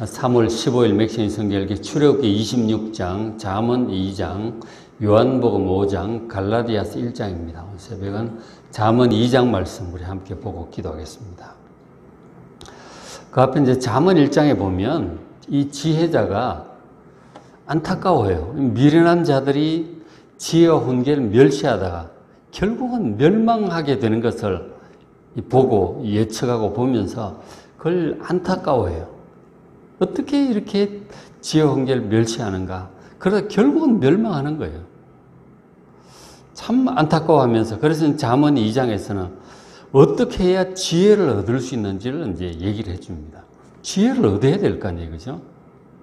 3월 15일 맥시인 성경읽기 출애굽기 26장, 잠언 2장, 요한복음 5장, 갈라디아서 1장입니다. 오늘 새벽은 잠언 2장 말씀 우리 함께 보고 기도하겠습니다. 그 앞에 이제 잠언 1장에 보면 이 지혜자가 안타까워요. 미련한 자들이 지혜와 훈계를 멸시하다가 결국은 멸망하게 되는 것을 보고 예측하고 보면서 그걸 안타까워해요. 어떻게 이렇게 지혜와 훈계를 멸시하는가? 그러다 결국은 멸망하는 거예요. 참 안타까워하면서 그래서 잠언 2장에서는 어떻게 해야 지혜를 얻을 수 있는지를 이제 얘기를 해줍니다. 지혜를 얻어야 될 거 아니에요, 그죠?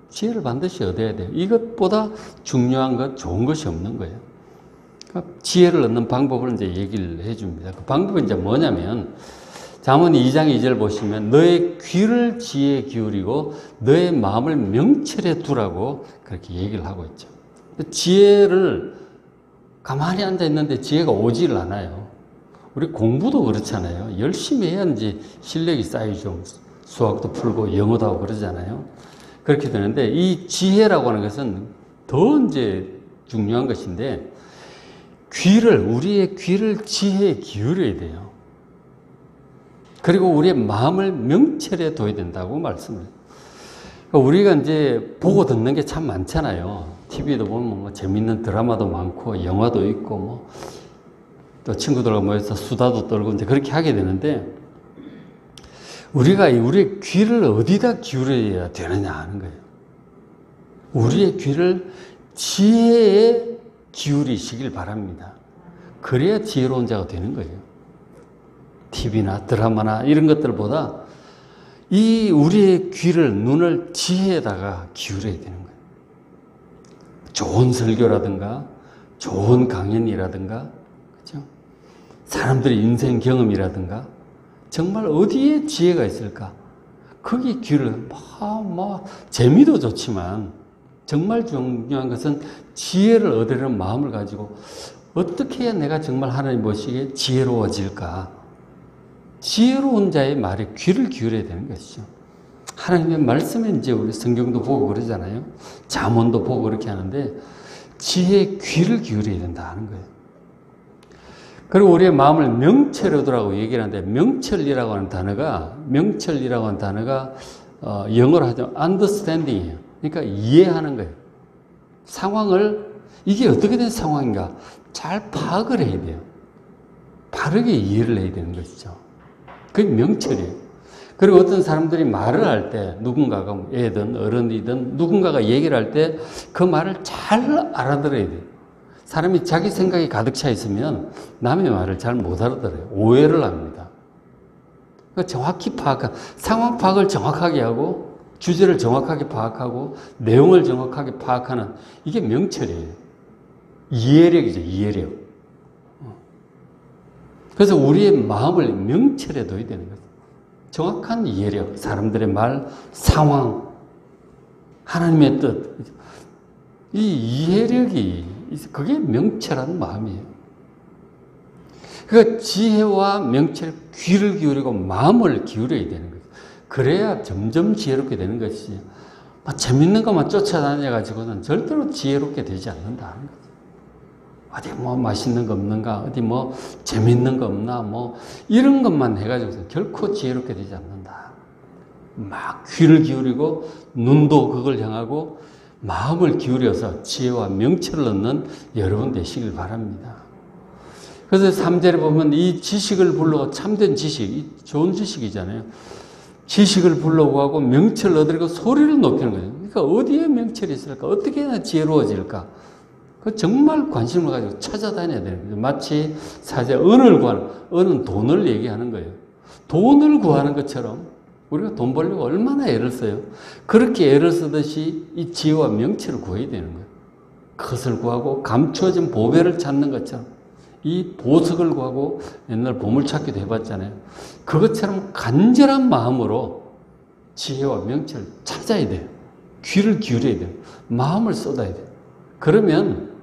지혜를 반드시 얻어야 돼요. 이것보다 중요한 것, 좋은 것이 없는 거예요. 그러니까 지혜를 얻는 방법을 이제 얘기를 해줍니다. 그 방법은 이제 뭐냐면 잠언 2장 2절 보시면 너의 귀를 지혜에 기울이고 너의 마음을 명철에 두라고 그렇게 얘기를 하고 있죠. 지혜를 가만히 앉아 있는데 지혜가 오지를 않아요. 우리 공부도 그렇잖아요. 열심히 해야 이제 실력이 쌓이죠. 수학도 풀고 영어도 하고 그러잖아요. 그렇게 되는데 이 지혜라고 하는 것은 더 이제 중요한 것인데 우리의 귀를 지혜에 기울여야 돼요. 그리고 우리의 마음을 명철에 둬야 된다고 말씀을 해요. 그러니까 우리가 이제 보고 듣는 게 참 많잖아요. TV도 보면 뭐 재밌는 드라마도 많고 영화도 있고 뭐 또 친구들과 모여서 수다도 떨고 이제 그렇게 하게 되는데 우리가 우리의 귀를 어디다 기울여야 되느냐 하는 거예요. 우리의 귀를 지혜에 기울이시길 바랍니다. 그래야 지혜로운 자가 되는 거예요. TV나 드라마나 이런 것들보다 우리의 귀를, 눈을 지혜에다가 기울여야 되는 거예요. 좋은 설교라든가, 좋은 강연이라든가, 그죠? 사람들의 인생 경험이라든가, 정말 어디에 지혜가 있을까? 거기 귀를 재미도 좋지만, 정말 중요한 것은 지혜를 얻으려는 마음을 가지고 어떻게 해야 내가 정말 하나님 보시기에 지혜로워질까? 지혜로운 자의 말에 귀를 기울여야 되는 것이죠. 하나님의 말씀에 이제 우리 성경도 보고 그러잖아요. 잠언도 보고 그렇게 하는데 지혜의 귀를 기울여야 된다 하는 거예요. 그리고 우리의 마음을 명철에 두라고 얘기를 하는데 명철이라고 하는 단어가 영어로 하자면 understanding이에요. 그러니까 이해하는 거예요. 상황을 이게 어떻게 된 상황인가 잘 파악을 해야 돼요. 바르게 이해를 해야 되는 것이죠. 그게 명철이에요. 그리고 어떤 사람들이 말을 할 때 누군가가 애든 어른이든 누군가가 얘기를 할 때 그 말을 잘 알아들어야 돼요. 사람이 자기 생각이 가득 차 있으면 남의 말을 잘 못 알아들어요. 오해를 합니다. 그러니까 정확히 상황 파악을 정확하게 하고 주제를 정확하게 파악하고 내용을 정확하게 파악하는 이게 명철이에요. 이해력이죠. 이해력. 그래서 우리의 마음을 명철에 둬야 되는 거죠. 정확한 이해력, 사람들의 말, 상황, 하나님의 뜻. 이 이해력이, 그게 명철한 마음이에요. 그러니까 지혜와 명철, 귀를 기울이고 마음을 기울여야 되는 거죠. 그래야 점점 지혜롭게 되는 것이지. 재밌는 것만 쫓아다녀가지고는 절대로 지혜롭게 되지 않는다 하는 거죠. 어디 맛있는 거 없는가? 어디 재밌는 거 없나? 이런 것만 해가지고 결코 지혜롭게 되지 않는다. 막 귀를 기울이고 눈도 그걸 향하고 마음을 기울여서 지혜와 명철을 얻는 여러분 되시길 바랍니다. 그래서 3절에 보면 이 지식을 불러고 참된 지식, 좋은 지식이잖아요. 지식을 불러고 하고 명철을 얻으려고 소리를 높이는 거죠. 그러니까 어디에 명철이 있을까? 어떻게 해야 지혜로워질까? 정말 관심을 가지고 찾아다녀야 되는 거죠. 마치 은은 돈을 얘기하는 거예요. 돈을 구하는 것처럼 우리가 돈 벌려고 얼마나 애를 써요. 그렇게 애를 쓰듯이 이 지혜와 명철을 구해야 되는 거예요. 그것을 구하고 감추어진 보배를 찾는 것처럼 이 보석을 구하고 옛날 보물찾기도 해봤잖아요. 그것처럼 간절한 마음으로 지혜와 명철을 찾아야 돼요. 귀를 기울여야 돼요. 마음을 쏟아야 돼요. 그러면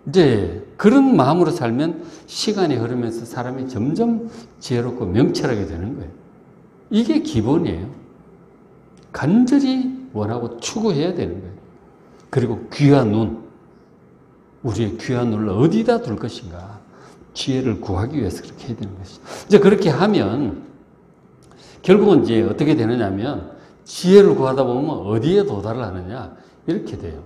이제 그런 마음으로 살면 시간이 흐르면서 사람이 점점 지혜롭고 명철하게 되는 거예요. 이게 기본이에요. 간절히 원하고 추구해야 되는 거예요. 그리고 귀와 눈, 우리의 귀와 눈을 어디다 둘 것인가? 지혜를 구하기 위해서 그렇게 해야 되는 것이죠. 이제 그렇게 하면 결국은 이제 어떻게 되느냐면 지혜를 구하다 보면 어디에 도달을 하느냐? 이렇게 돼요.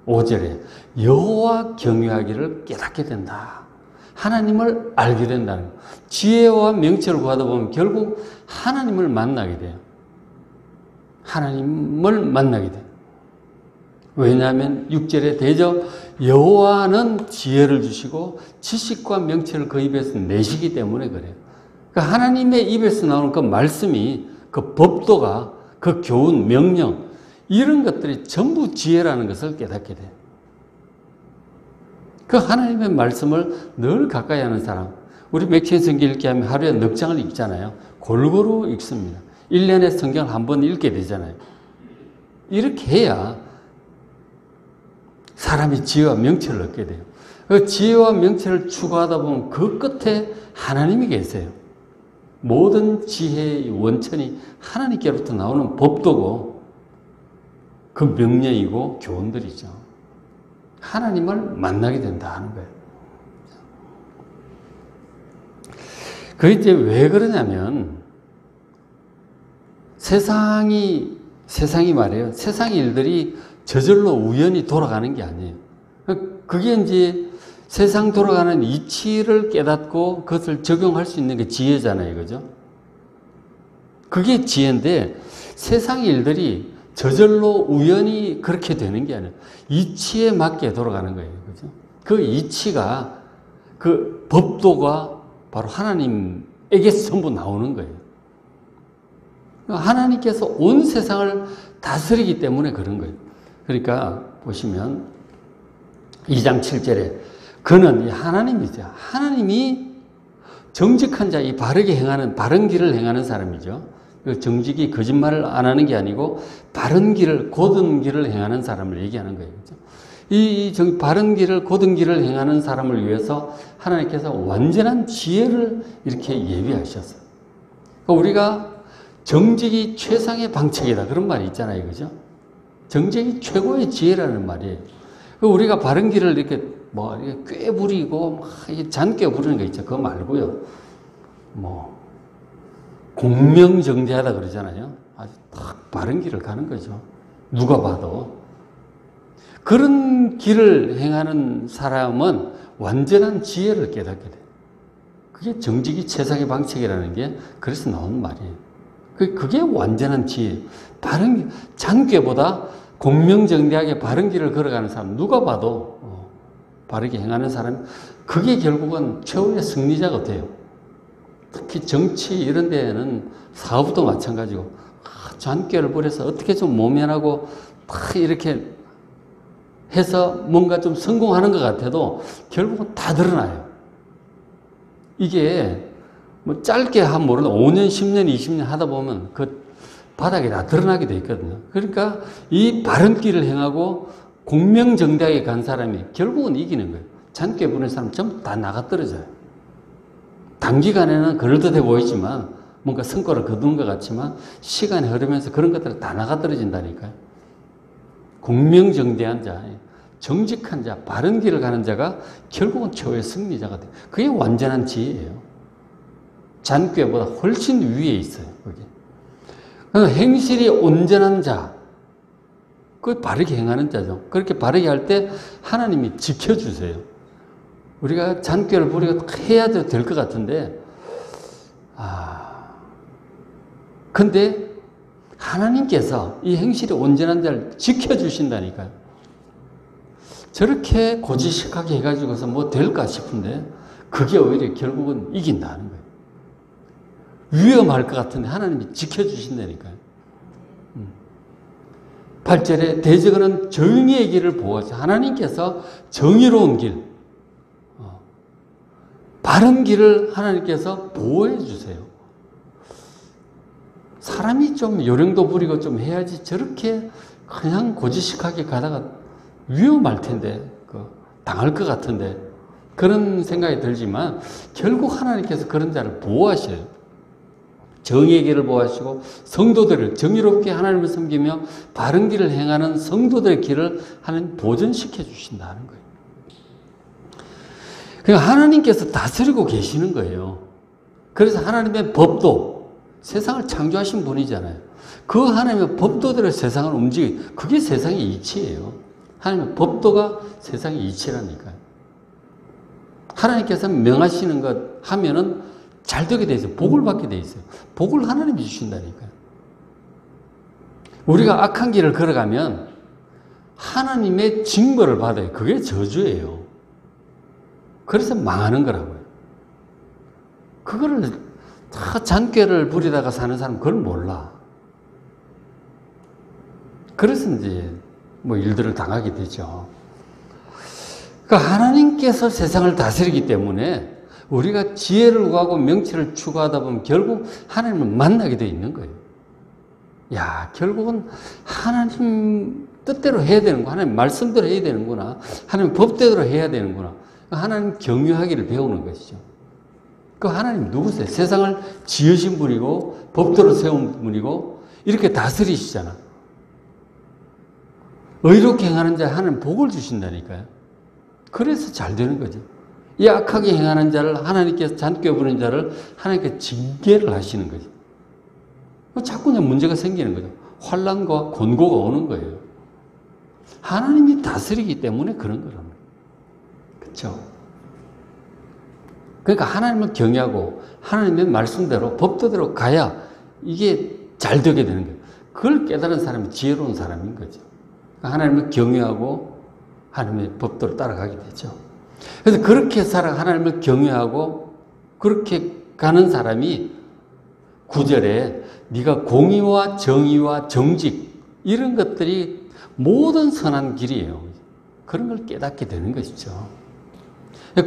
5절에 여호와 경외하기를 깨닫게 된다. 하나님을 알게 된다는 거예요. 지혜와 명철을 구하다 보면 결국 하나님을 만나게 돼요. 하나님을 만나게 돼요. 왜냐하면 6절에 대저 여호와는 지혜를 주시고 지식과 명철을 그 입에서 내시기 때문에 그래요. 그러니까 하나님의 입에서 나오는 그 말씀이, 그 법도가, 그 교훈, 명령, 이런 것들이 전부 지혜라는 것을 깨닫게 돼요. 그 하나님의 말씀을 늘 가까이 하는 사람, 우리 맥주인 성경 읽기 하면 하루에 넉 장을 읽잖아요. 골고루 읽습니다. 1년에 성경을 한 번 읽게 되잖아요. 이렇게 해야 사람이 지혜와 명철을 얻게 돼요. 그 지혜와 명철을 추구하다 보면 그 끝에 하나님이 계세요. 모든 지혜의 원천이 하나님께로부터 나오는 법도고 그 명령이고 교훈들이죠. 하나님을 만나게 된다 하는 거예요. 그게 이제 왜 그러냐면 세상이 말이에요. 세상 일들이 저절로 우연히 돌아가는 게 아니에요. 그게 이제 세상 돌아가는 이치를 깨닫고 그것을 적용할 수 있는 게 지혜잖아요. 그죠? 그게 지혜인데 세상 일들이 저절로 우연히 그렇게 되는 게 아니에요. 이치에 맞게 돌아가는 거예요. 그죠? 그 이치가, 그 법도가 바로 하나님에게서 전부 나오는 거예요. 하나님께서 온 세상을 다스리기 때문에 그런 거예요. 그러니까 보시면 2장 7절에 그는 하나님이죠. 하나님이 정직한 자, 이 바르게 행하는, 바른 길을 행하는 사람이죠. 정직이 거짓말을 안 하는 게 아니고 바른 길을, 곧은 길을 행하는 사람을 얘기하는 거예요. 그렇죠? 바른 길을, 곧은 길을 행하는 사람을 위해서 하나님께서 완전한 지혜를 이렇게 예비하셨어요. 그러니까 우리가 정직이 최상의 방책이다. 그런 말이 있잖아요. 그죠? 정직이 최고의 지혜라는 말이에요. 우리가 바른 길을 이렇게 꽤 부리고 잔꽤 부르는 거 있죠. 그거 말고요. 공명정대하다 그러잖아요. 아주 딱 바른 길을 가는 거죠. 누가 봐도. 그런 길을 행하는 사람은 완전한 지혜를 깨닫게 돼요. 그게 정직이 최상의 방책이라는 게 그래서 나오는 말이에요. 그게 완전한 지혜. 바른, 잔꾀보다 공명정대하게 바른 길을 걸어가는 사람, 누가 봐도 바르게 행하는 사람, 그게 결국은 최후의 승리자가 돼요. 특히 정치 이런 데에는 사업도 마찬가지고, 잔꾀를 부려서 어떻게 좀 모면하고 막 이렇게 해서 뭔가 좀 성공하는 것 같아도 결국은 다 드러나요. 이게 짧게 한 모르는 5년, 10년, 20년 하다 보면 그 바닥에 다 드러나게 돼 있거든요. 그러니까 이 바른 길을 행하고 공명정대하게 간 사람이 결국은 이기는 거예요. 잔꾀 부는 사람 전부 다 나가 떨어져요. 단기간에는 그럴듯해 보이지만 뭔가 성과를 거둔 것 같지만 시간이 흐르면서 그런 것들은 다 나가 떨어진다니까요. 공명정대한 자, 정직한 자, 바른 길을 가는 자가 결국은 최후의 승리자가 돼요. 그게 완전한 지혜예요. 잔꾀보다 훨씬 위에 있어요. 그게. 행실이 온전한 자, 그 바르게 행하는 자죠. 그렇게 바르게 할 때 하나님이 지켜주세요. 우리가 잔꾀를 부리고 해야 될 것 같은데, 근데 하나님께서 이 행실이 온전한 자를 지켜주신다니까요. 저렇게 고지식하게 해가지고서 뭐 될까 싶은데, 그게 오히려 결국은 이긴다는 거예요. 위험할 것 같은데 하나님이 지켜주신다니까요. 8절에 대적은 정의의 길을 보호하죠. 하나님께서 정의로운 길, 바른 길을 하나님께서 보호해 주세요. 사람이 좀 요령도 부리고 좀 해야지 저렇게 그냥 고지식하게 가다가 위험할 텐데, 당할 것 같은데, 그런 생각이 들지만 결국 하나님께서 그런 자를 보호하셔요. 정의의 길을 보호하시고 성도들을 정의롭게 하나님을 섬기며 바른 길을 행하는 성도들의 길을 하나님 보존시켜 주신다는 거예요. 그러니까 하나님께서 다스리고 계시는 거예요. 그래서 하나님의 법도 세상을 창조하신 분이잖아요. 그 하나님의 법도대로 세상을 움직이고 그게 세상의 이치예요. 하나님의 법도가 세상의 이치라니까요. 하나님께서 명하시는 것 하면은 잘 되게 돼 있어요. 복을 받게 돼 있어요. 복을 하나님이 주신다니까요. 우리가 악한 길을 걸어가면 하나님의 징벌을 받아요. 그게 저주예요. 그래서 망하는 거라고요. 그거를 다 잔꾀를 부리다가 사는 사람은 그걸 몰라. 그래서 이제 뭐 일들을 당하게 되죠. 그러니까 하나님께서 세상을 다스리기 때문에 우리가 지혜를 구하고 명철을 추구하다 보면 결국 하나님을 만나게 돼 있는 거예요. 야, 결국은 하나님 뜻대로 해야 되는구나. 하나님 말씀대로 해야 되는구나. 하나님 법대로 해야 되는구나. 하나님 경유하기를 배우는 것이죠. 그 하나님 누구세요? 세상을 지으신 분이고 법대로 세운 분이고 이렇게 다스리시잖아. 의롭게 행하는 자에 하나님 복을 주신다니까요. 그래서 잘 되는 거죠. 이 악하게 행하는 자를 하나님께서 잔꾀 부리는 자를 하나님께 징계를 하시는 거죠. 자꾸 그냥 문제가 생기는 거죠. 환난과 곤고가 오는 거예요. 하나님이 다스리기 때문에 그런 거랍니다. 그렇죠? 그러니까 하나님을 경외하고 하나님의 말씀대로 법도대로 가야 이게 잘 되게 되는 거예요. 그걸 깨달은 사람이 지혜로운 사람인 거죠. 하나님을 경외하고 하나님의 법도를 따라가게 되죠. 그래서 그렇게 하나님을 경외하고 그렇게 가는 사람이 9절에 네가 공의와 정의와 정직 이런 것들이 모든 선한 길이에요. 그런 걸 깨닫게 되는 것이죠.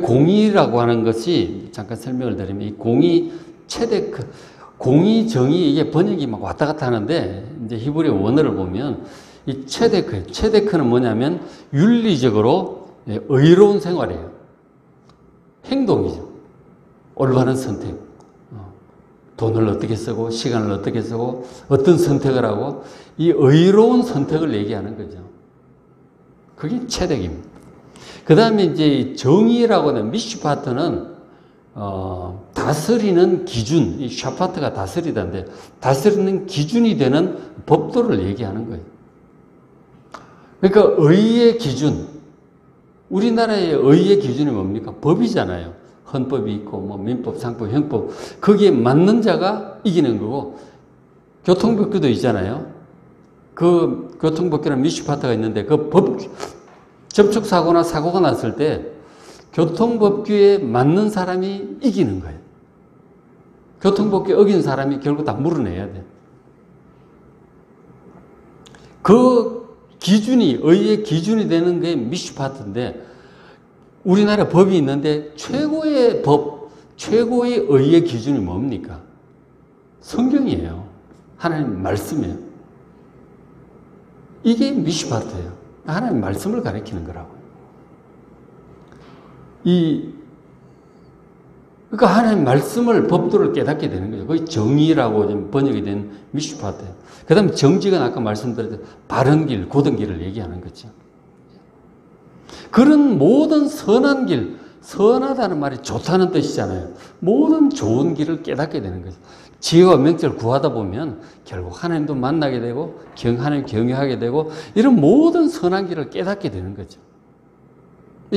공의라고 하는 것이 잠깐 설명을 드리면 이 공의 체데크 공의 정의 이게 번역이 막 왔다 갔다 하는데 이제 히브리 원어를 보면 이 체데크는 뭐냐면 윤리적으로 의로운 생활이에요. 행동이죠. 올바른 선택. 돈을 어떻게 쓰고 시간을 어떻게 쓰고 어떤 선택을 하고 이 의로운 선택을 얘기하는 거죠. 그게 체덱입니다. 그 다음에 이제 정의라고 하는 미슈파트는 다스리는 기준, 이 샤파트가 다스리다인데 다스리는 기준이 되는 법도를 얘기하는 거예요. 그러니까 의의 기준, 우리나라의 의의 기준이 뭡니까? 법이잖아요. 헌법이 있고 뭐 민법, 상법, 형법 거기에 맞는 자가 이기는 거고 교통법규도 있잖아요. 그 교통법규는 미슈파트가 있는데 그 법 접촉사고나 사고가 났을 때 교통법규에 맞는 사람이 이기는 거예요. 교통법규에 어긴 사람이 결국 다 물어내야 돼. 그 기준이 의의 기준이 되는 게 미슈파트인데 우리나라 법이 있는데 최고의 법, 최고의 의의 기준이 뭡니까? 성경이에요. 하나님 말씀이에요. 이게 미슈파트예요. 하나님 말씀을 가리키는 거라고. 그러니까 하나님 말씀을 법도를 깨닫게 되는 거죠. 거의 정의라고 번역이 된 미슈파트예요. 그 다음에 정직은 아까 말씀드렸듯이 바른 길, 고든 길을 얘기하는 거죠. 그런 모든 선한 길, 선하다는 말이 좋다는 뜻이잖아요. 모든 좋은 길을 깨닫게 되는 거죠. 지혜와 명철을 구하다 보면 결국 하나님도 만나게 되고 하나님 경외하게 되고 이런 모든 선한 길을 깨닫게 되는 거죠.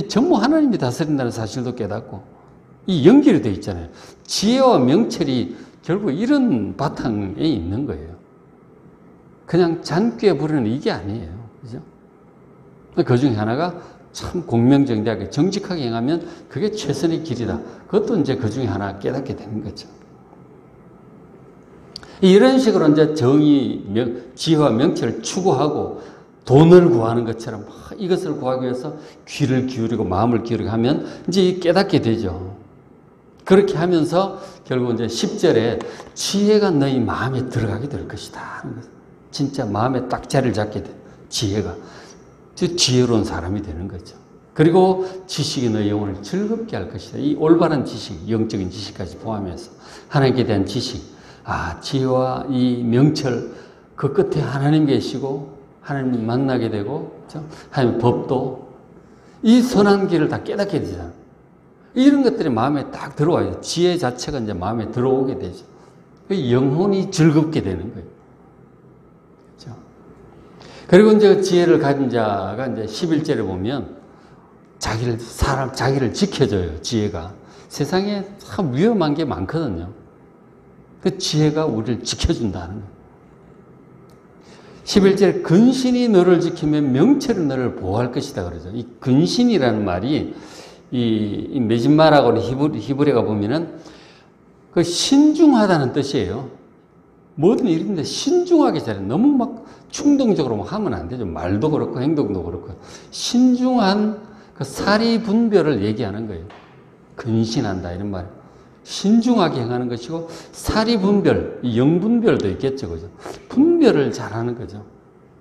전부 하나님이 다스린다는 사실도 깨닫고 이 연결이 되어 있잖아요. 지혜와 명철이 결국 이런 바탕에 있는 거예요. 그냥 잔꾀 부리는 이게 아니에요. 그죠? 그 중에 하나가 참 공명정대하게 정직하게 행하면 그게 최선의 길이다. 그것도 이제 그 중에 하나 깨닫게 되는 거죠. 이런 식으로 이제 정의, 지혜와 명철을 추구하고 돈을 구하는 것처럼 이것을 구하기 위해서 귀를 기울이고 마음을 기울이고 하면 이제 깨닫게 되죠. 그렇게 하면서 결국 이제 10절에 지혜가 너희 마음에 들어가게 될 것이다. 진짜 마음에 딱 자리를 잡게 돼. 지혜가. 지혜로운 사람이 되는 거죠. 그리고 지식이 너희 영혼을 즐겁게 할 것이다. 이 올바른 지식, 영적인 지식까지 포함해서 하나님께 대한 지식, 아, 지혜와 이 명철, 그 끝에 하나님 계시고, 하나님 만나게 되고, 그렇죠? 하나님 법도, 이 선한 길을 다 깨닫게 되잖아요. 이런 것들이 마음에 딱 들어와요. 지혜 자체가 이제 마음에 들어오게 되죠. 영혼이 즐겁게 되는 거예요. 그렇죠? 그리고 이제 지혜를 가진 자가 이제 11절에 보면 자기를 지켜줘요. 지혜가. 세상에 참 위험한 게 많거든요. 그 지혜가 우리를 지켜준다는 거예요. 11절에 근신이 너를 지키면 명철이 너를 보호할 것이다 그러죠. 이 근신이라는 말이 이 메짓마라고는 히브리가 보면은 그 신중하다는 뜻이에요. 뭐든 일인데 신중하게 잘해. 너무 막 충동적으로 막 하면 안 되죠. 말도 그렇고 행동도 그렇고. 신중한 그 사리 분별을 얘기하는 거예요. 근신한다 이런 말. 신중하게 행하는 것이고 사리 분별, 영분별도 있겠죠, 그죠? 분별을 잘하는 거죠.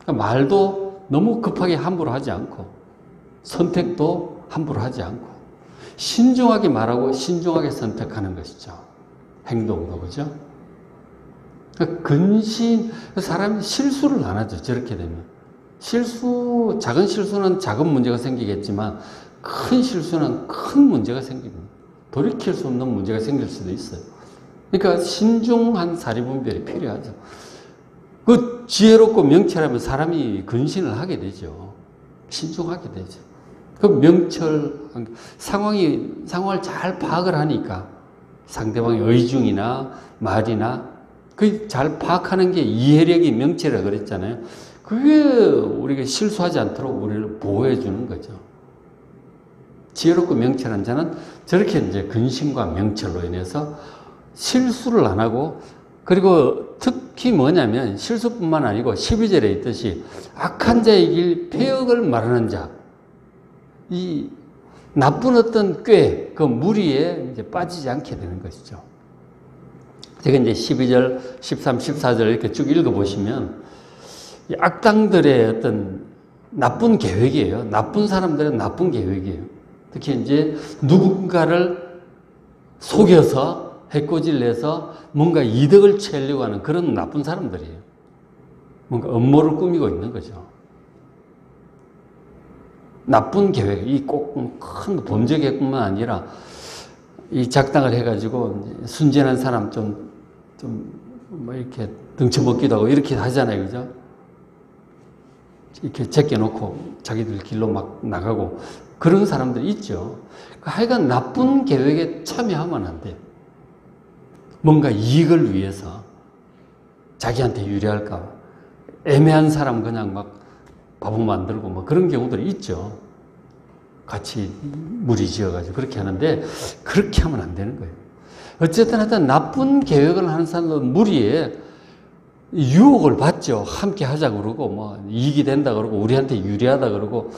그러니까 말도 너무 급하게 함부로 하지 않고 선택도 함부로 하지 않고 신중하게 말하고 신중하게 선택하는 것이죠. 행동도 그죠? 그러니까 근신, 사람이 실수를 안 하죠. 저렇게 되면 작은 실수는 작은 문제가 생기겠지만 큰 실수는 큰 문제가 생깁니다. 돌이킬 수 없는 문제가 생길 수도 있어요. 그러니까 신중한 사리분별이 필요하죠. 그 지혜롭고 명철하면 사람이 근신을 하게 되죠. 신중하게 되죠. 그 명철, 상황을 잘 파악을 하니까 상대방의 의중이나 말이나 그 잘 파악하는 게 이해력이 명철이라 그랬잖아요. 그게 우리가 실수하지 않도록 우리를 보호해 주는 거죠. 지혜롭고 명철한 자는 저렇게 이제 근신과 명철로 인해서 실수를 안 하고, 그리고 특히 뭐냐면 실수뿐만 아니고 12절에 있듯이 악한 자의 길 폐역을 말하는 자, 이 나쁜 어떤 꾀, 그 무리에 이제 빠지지 않게 되는 것이죠. 제가 이제 12절, 13, 14절 이렇게 쭉 읽어보시면 이 악당들의 어떤 나쁜 계획이에요. 나쁜 사람들의 나쁜 계획이에요. 특히 이제 누군가를 속여서 해코지를 내서 뭔가 이득을 취하려고 하는 그런 나쁜 사람들이에요. 뭔가 음모를 꾸미고 있는 거죠. 나쁜 계획, 이 꼭 큰 범죄 계획뿐만 아니라 이 작당을 해가지고 순진한 사람 뭐 이렇게 등쳐먹기도 하고 이렇게 하잖아요. 그죠? 이렇게 제껴놓고 자기들 길로 막 나가고 그런 사람들이 있죠. 하여간 나쁜 계획에 참여하면 안 돼요. 뭔가 이익을 위해서 자기한테 유리할까 봐 애매한 사람 그냥 막 바보 만들고 뭐 그런 경우들이 있죠. 같이 무리지어가지고 그렇게 하는데 그렇게 하면 안 되는 거예요. 어쨌든 하여튼 나쁜 계획을 하는 사람은 무리에 유혹을 받죠. 함께 하자 그러고 뭐 이익이 된다 그러고 우리한테 유리하다 그러고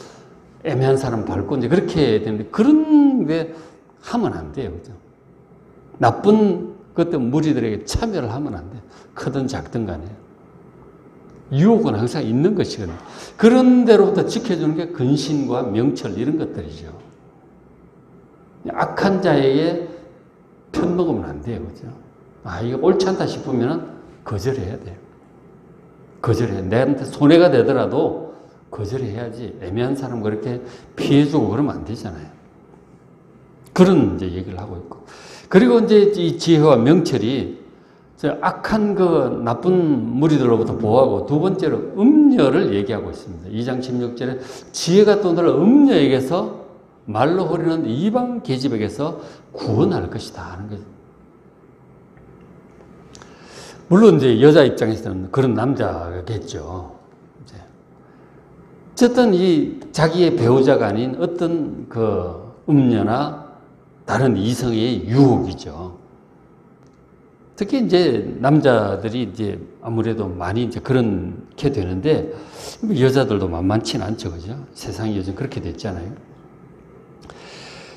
애매한 사람 밟고 이제 그렇게 되는데 그런 게 하면 안 돼요. 그죠? 나쁜 그때 무리들에게 참여를 하면 안 돼요. 크든 작든 간에. 유혹은 항상 있는 것이거든요. 그런 데로부터 지켜주는 게 근신과 명철 이런 것들이죠. 악한 자에게 편먹으면 안 돼요. 그죠? 아, 이거 옳지 않다 싶으면 거절해야 돼요. 거절해. 내한테 손해가 되더라도 거절해야지. 애매한 사람 그렇게 피해주고 그러면 안 되잖아요. 그런 이제 얘기를 하고 있고. 그리고 이제 이 지혜와 명철이 악한 그 나쁜 무리들로부터 보호하고 두 번째로 음녀를 얘기하고 있습니다. 2장 16절에 지혜가 또 너를 음녀에게서 말로 허리는 이방 계집에게서 구원할 것이다 하는 거죠. 물론 이제 여자 입장에서는 그런 남자겠죠. 어쨌든 이 자기의 배우자가 아닌 어떤 그 음녀나 다른 이성의 유혹이죠. 특히 이제 남자들이 이제 아무래도 많이 이제 그렇게 되는데 여자들도 만만치는 않죠. 그죠? 세상이 요즘 그렇게 됐잖아요.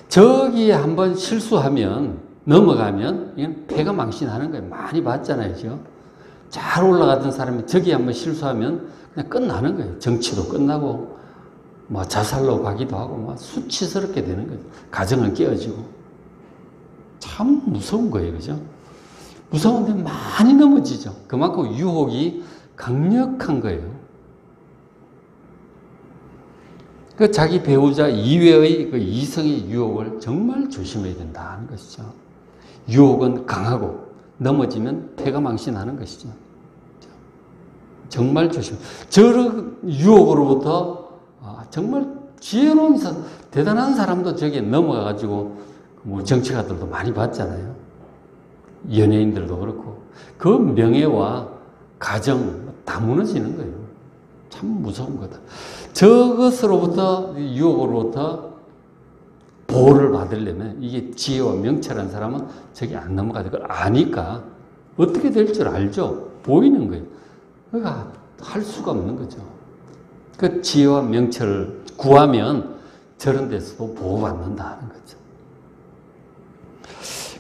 저기에 한번 실수하면 넘어가면 이건 패가 망신하는 거예요. 많이 봤잖아요. 그죠? 잘 올라가던 사람이 저기에 한번 실수하면 그냥 끝나는 거예요. 정치도 끝나고 뭐 자살로 가기도 하고 뭐 수치스럽게 되는 거죠. 가정은 깨어지고 참 무서운 거예요. 그죠? 무서운데 많이 넘어지죠. 그만큼 유혹이 강력한 거예요. 그 자기 배우자 이외의 그 이성의 유혹을 정말 조심해야 된다는 것이죠. 유혹은 강하고 넘어지면 패가 망신하는 것이죠. 정말 조심. 저런 유혹으로부터 정말 지혜로운 대단한 사람도 저기에 넘어가가지고 뭐 정치가들도 많이 봤잖아요. 연예인들도 그렇고 그 명예와 가정 다 무너지는 거예요. 참 무서운 거다. 저것으로부터 유혹으로부터 보호를 받으려면 이게 지혜와 명철한 사람은 저기 안 넘어가야 돼. 그걸 아니까 어떻게 될 줄 알죠. 보이는 거예요. 그러니까 할 수가 없는 거죠. 그 지혜와 명철을 구하면 저런 데서도 보호받는다는 거죠.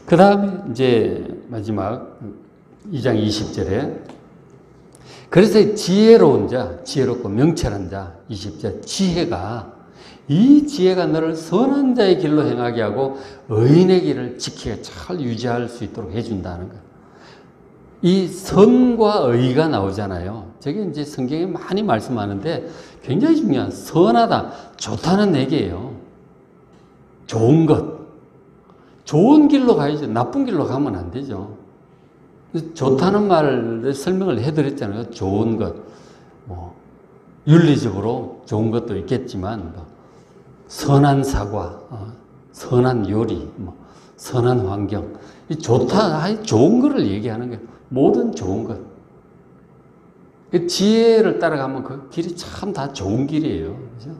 그 다음에 이제 마지막 2장 20절에 그래서 지혜로운 자, 지혜롭고 명철한 자 20절 이 지혜가 너를 선한 자의 길로 행하게 하고 의인의 길을 지키게 잘 유지할 수 있도록 해준다는 거예요. 이 선과 의가 나오잖아요. 저게 이제 성경에 많이 말씀하는데 굉장히 중요한 선하다, 좋다는 얘기예요. 좋은 것. 좋은 길로 가야죠. 나쁜 길로 가면 안 되죠. 좋다는 말을 설명을 해드렸잖아요. 좋은 것. 뭐, 윤리적으로 좋은 것도 있겠지만, 뭐, 선한 사과, 선한 요리, 뭐, 선한 환경. 이 좋다, 좋은 거를 얘기하는 거예요. 모든 좋은 것. 지혜를 따라가면 그 길이 참 다 좋은 길이에요. 그죠?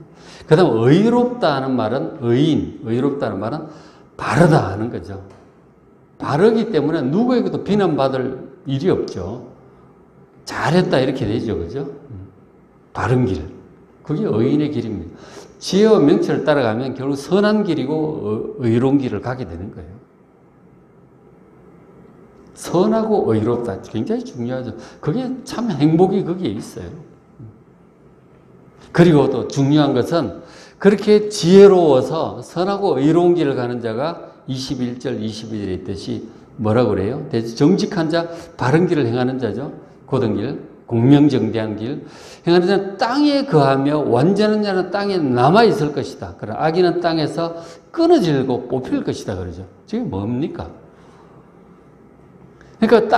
그 다음, 의롭다는 말은, 의롭다는 말은 바르다 하는 거죠. 바르기 때문에 누구에게도 비난받을 일이 없죠. 잘했다 이렇게 되죠. 그죠? 바른 길. 그게 의인의 길입니다. 지혜와 명철을 따라가면 결국 선한 길이고 의로운 길을 가게 되는 거예요. 선하고 의롭다. 굉장히 중요하죠. 그게 참 행복이 거기에 있어요. 그리고 또 중요한 것은 그렇게 지혜로워서 선하고 의로운 길을 가는 자가 21절, 22절에 있듯이 뭐라고 그래요? 정직한 자, 바른 길을 행하는 자죠. 고든 길, 공명정대한 길. 행하는 자는 땅에 거하며 완전한 자는 땅에 남아있을 것이다. 그러나 악인은 땅에서 끊어지고 뽑힐 것이다. 그러죠. 저게 뭡니까? 그러니까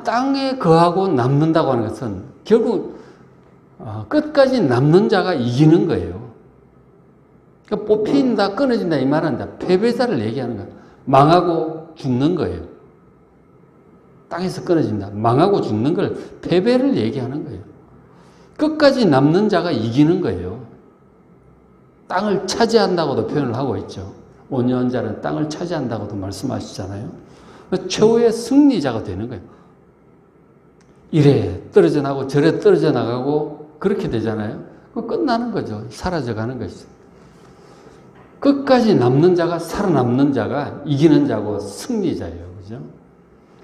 땅에 거하고 남는다고 하는 것은 결국 끝까지 남는 자가 이기는 거예요. 그러니까 뽑힌다, 끊어진다 이 말은 패배자를 얘기하는 거예요. 망하고 죽는 거예요. 땅에서 끊어진다. 망하고 죽는 걸 패배를 얘기하는 거예요. 끝까지 남는 자가 이기는 거예요. 땅을 차지한다고도 표현을 하고 있죠. 온유한 자는 땅을 차지한다고도 말씀하시잖아요. 최후의 승리자가 되는 거예요. 이래 떨어져 나가고 저래 떨어져 나가고 그렇게 되잖아요. 끝나는 거죠. 사라져 가는 것이죠. 끝까지 남는 자가, 살아남는 자가 이기는 자고 승리자예요. 그죠?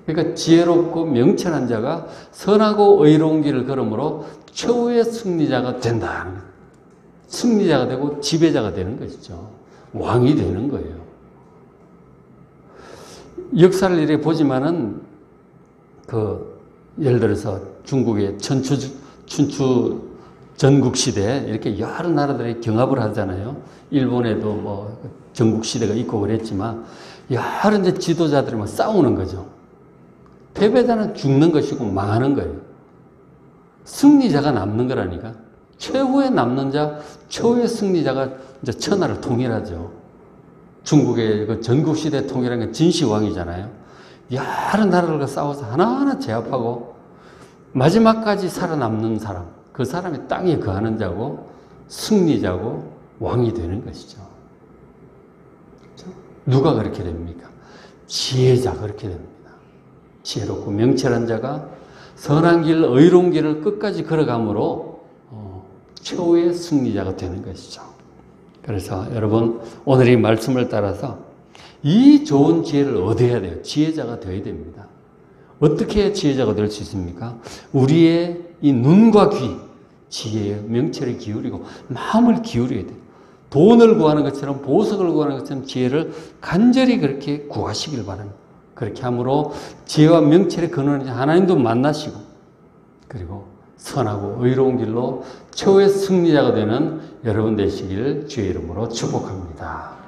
그러니까 지혜롭고 명철한 자가 선하고 의로운 길을 걸음으로 최후의 승리자가 된다. 승리자가 되고 지배자가 되는 것이죠. 왕이 되는 거예요. 역사를 이렇게 보지만은 예를 들어서 중국의 춘추 전국시대 이렇게 여러 나라들이 경합을 하잖아요. 일본에도 뭐 전국시대가 있고 그랬지만 여러 이제 지도자들이 막 싸우는 거죠. 패배자는 죽는 것이고 망하는 거예요. 승리자가 남는 거라니까. 최후에 남는 자, 최후의 승리자가 이제 천하를 통일하죠. 중국의 그 전국시대 통일한 게 진시황이잖아요. 여러 나라들과 싸워서 하나하나 제압하고 마지막까지 살아남는 사람, 그 사람이 땅에 거하는 자고 승리자고 왕이 되는 것이죠. 누가 그렇게 됩니까? 지혜자가 그렇게 됩니다. 지혜롭고 명철한 자가 선한 길, 의로운 길을 끝까지 걸어감으로 최후의 승리자가 되는 것이죠. 그래서 여러분 오늘 이 말씀을 따라서 이 좋은 지혜를 얻어야 돼요. 지혜자가 되어야 됩니다. 어떻게 해야 지혜자가 될 수 있습니까? 우리의 이 눈과 귀, 지혜의 명철에 기울이고 마음을 기울여야 돼요. 돈을 구하는 것처럼 보석을 구하는 것처럼 지혜를 간절히 그렇게 구하시길 바랍니다. 그렇게 함으로 지혜와 명철의 근원인 하나님도 만나시고 그리고 선하고 의로운 길로 최후의 승리자가 되는 여러분 되시길 주의 이름으로 축복합니다.